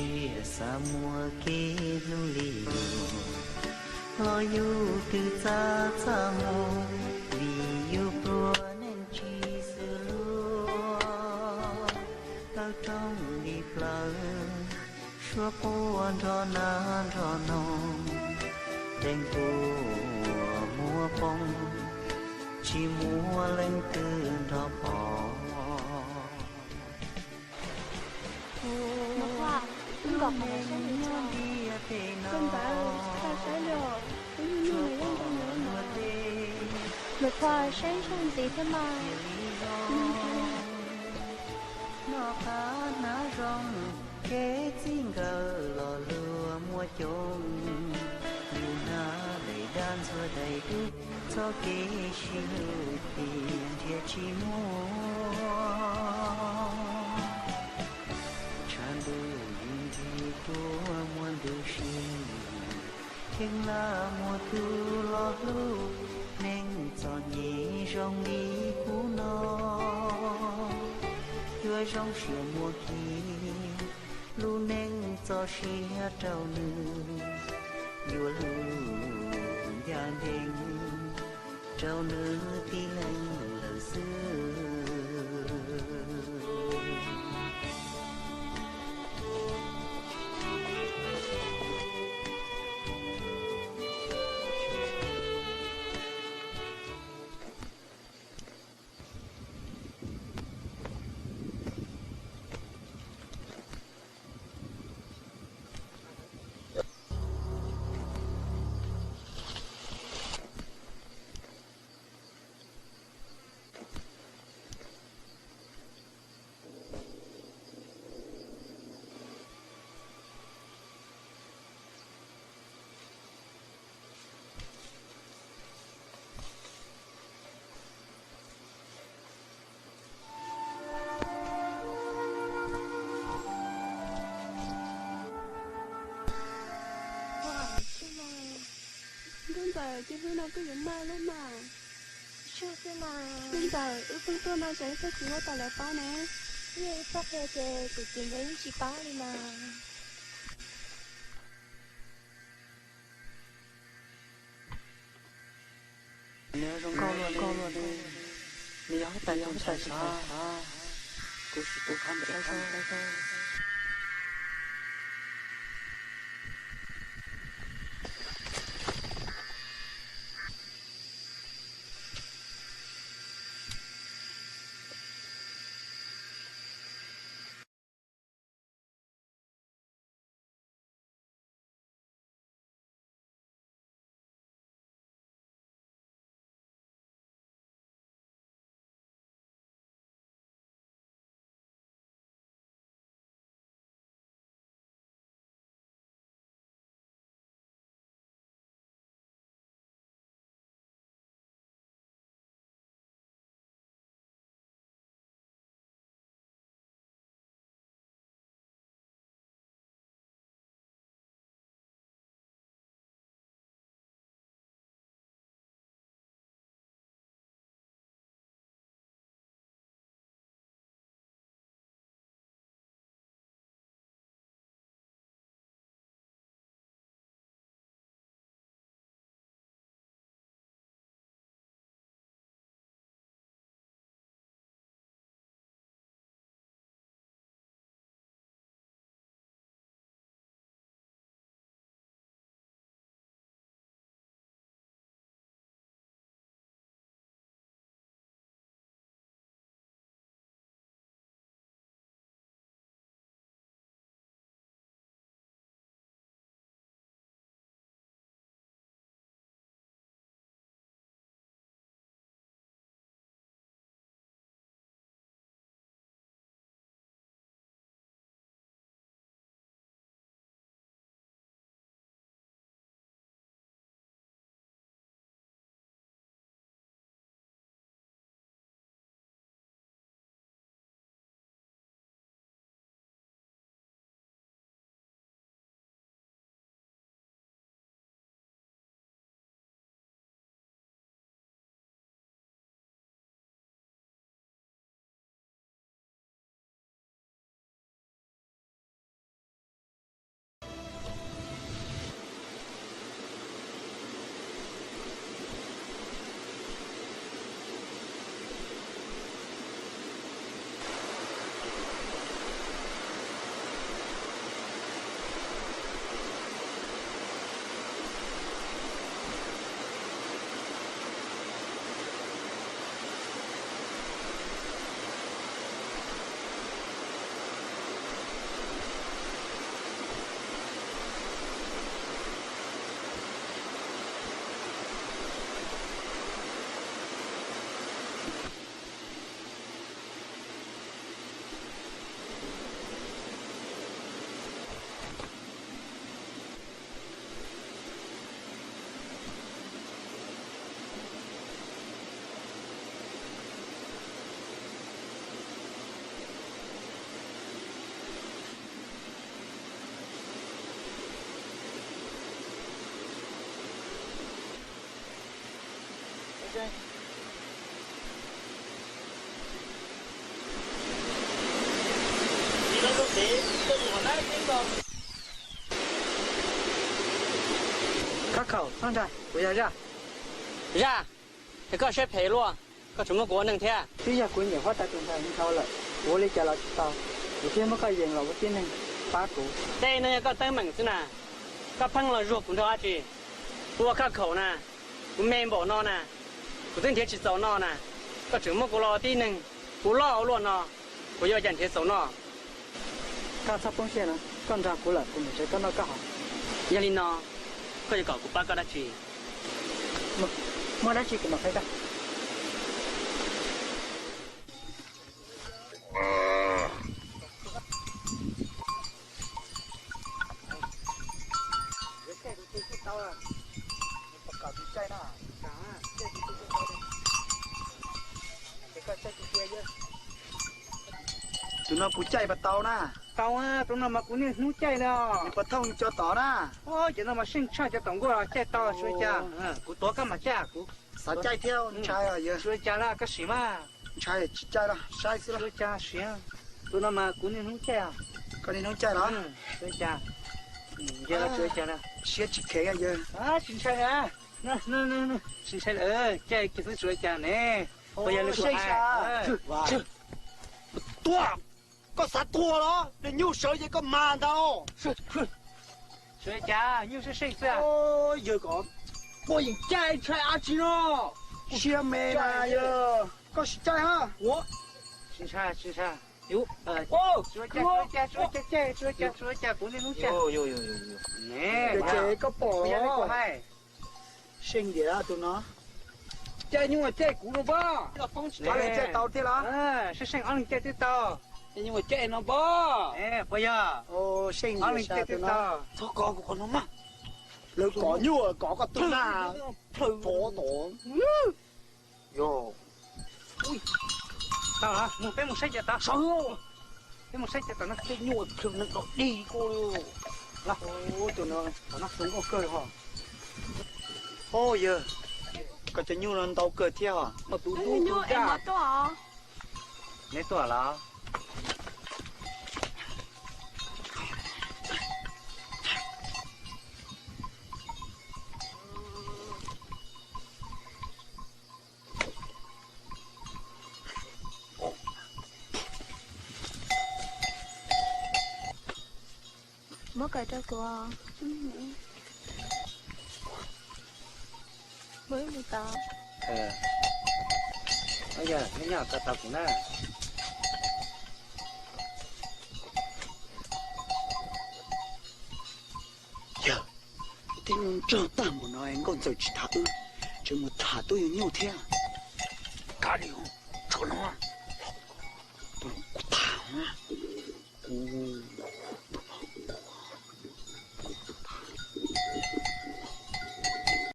chia xa mùa kia nu lì lo yêu từ xa xa mô vì yêu pro nên chi sự lúa tao trong đi phở xua cô cho na cho nông đèn của mùa bông chỉ mùa lên từ đó bỏ Nó khoa, cũng gặp mà nó sẽ bị cho. Cơn bão ta sẽ rồi, cũng như người dân trong nữa mà. Nó khoa sáng sang gì thế mà. Nó cá ná rong kế xin gờ lò lừa mua chôn dù na đầy đan xua đầy ức cho kế siêu tiền thiệt chi mua chan du yin di tua muôn du xin thiên la mùa thu lo lu nên cho nhị rong đi cú nó chúa trong sửa mùa kỳ lu nên cho xia trâu nữ vua lu gia đình trâu nữ tí lên lời xưa Cơn bão chứ bữa nào cứ giống mai luôn mà. Chưa thế mà. Cơn bão ước phương tôi nó sẽ chỉ có tao lại bao nè. Như phát kê kê của tiền đấy chỉ báo đi mà. nếu trong câu luôn đi nếu tại sao cô sẽ tôi không được sao 你那个谁，这是我那边的。卡口，上菜，不要热。热，这个谁陪路？个什么国能天？这下过年花大中菜很好了，我来家了知道，有些么个人了，我只能把股。在那个登门子呢，个碰了肉骨头去，我卡口呢，我面包呢呢，我整天去找呢呢，个什么国老弟呢，我老了呢，我要整天找呢。刚才崩线了，刚才过了，我们这刚到干好。压力呢，可以搞个八个的去。没得去给嘛开的。tụi nó phụ chạy bắt tàu na tàu á tụi nó mà cũng nên nút chạy đó bắt thông cho tàu na ôi chỉ nó mà sinh chạy cho tổng qua chạy tàu suy cha cũng to cái mà cha cũng sao chạy theo chạy à giờ suy cha là cái gì mà chạy chạy đó sai xí suy cha suy tụi nó mà cũng nên nút chạy à có nên nút chạy đó suy cha giờ là suy cha nè xe chỉ khé à giờ sinh chạy à nè sinh chạy chạy cái thứ suy cha nè bây giờ xây xa tua có sát tua đó để nhu sợ gì có màn đâu suy cha như sẽ xây xa ôi giờ có có những chạy chạy à chị nó xe mẹ mà giờ có chạy ha ủa sinh xa哟，说家，国内农家。有，哎，这个宝，不要那个卖，生的啊，都呢。这因为这古了吧？这风起来，这刀的了。嗯，是生昂这刀，因为这呢吧？哎，不要。哦，生的昂这刀，他搞个什么？你搞牛啊，搞个东啊，火တော်。哟。到了，我被我晒着到，上哦，被我晒着到那这牛可能搞地过了，来，我就那送个歌哈，哦哟，个这牛人到个跳啊，我嘟牛哎没多少，没多了。没改这个，mới một tao. Bây giờ cái nhà cả tao cũng nè. Giờ, tiếng chờ ta một nói anh còn giờ chỉ thả ư, chứ một thả tôi nhiều thế à? Cả điều, cho nó, tôi thả á.